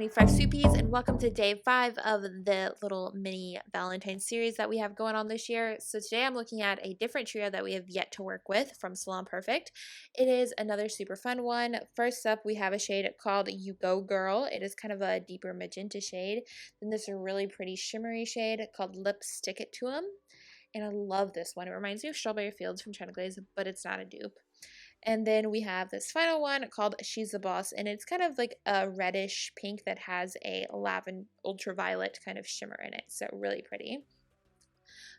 25 Sweetpeas, and welcome to day 5 of the little mini Valentine's series that we have going on this year. So today I'm looking at a different trio that we have yet to work with from Salon. It is another super fun one. First up, we have a shade called You Go Girl. It is kind of a deeper magenta shade. Then there's a really pretty shimmery shade called Stick It To 'Em. And I love this one. It reminds me of Strawberry Fields from China Glaze, but it's not a dupe. And then we have this final one called She's the Boss, and it's kind of like a reddish pink that has a lavender ultraviolet kind of shimmer in it. So really pretty.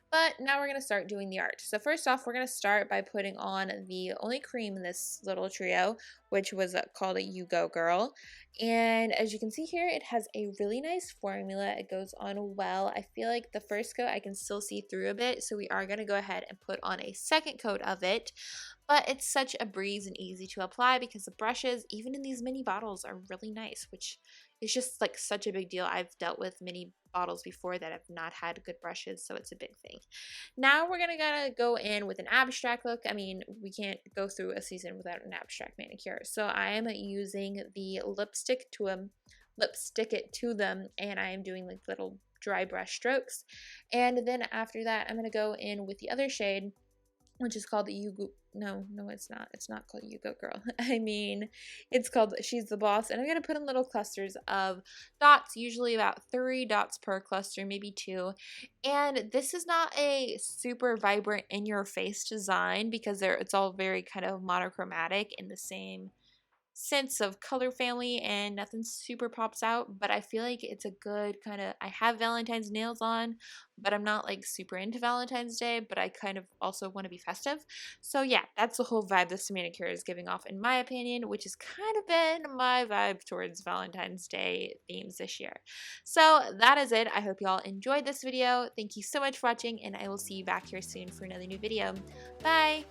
But now we're going to start doing the art. So first off, we're going to start by putting on the only cream in this little trio, which was called a You Go Girl. And as you can see here, it has a really nice formula. It goes on well. I feel like the first coat I can still see through a bit, so we are going to go ahead and put on a second coat of it. But it's such a breeze and easy to apply because the brushes, even in these mini bottles, are really nice, which is just like such a big deal. I've dealt with mini bottles before that have not had good brushes, so it's a big thing. Now we're gonna go in with an abstract look. I mean, we can't go through a season without an abstract manicure. So I am using the Lipstick It To Them, and I am doing like little dry brush strokes. And then after that, I'm gonna go in with the other shade, which is called no, it's not. It's not called You Go Girl. I mean, it's called She's the Boss. And I'm going to put in little clusters of dots, usually about 3 dots per cluster, maybe 2. And this is not a super vibrant in-your-face design because it's all very kind of monochromatic in the same sense of color family, and nothing super pops out, but I feel like it's a good kind of, I have Valentine's nails on, but I'm not like super into Valentine's Day, but I kind of also want to be festive. So yeah, that's the whole vibe this manicure is giving off in my opinion, which has kind of been my vibe towards Valentine's Day themes this year. So that is it. I hope you all enjoyed this video. Thank you so much for watching, and I will see you back here soon for another new video. Bye!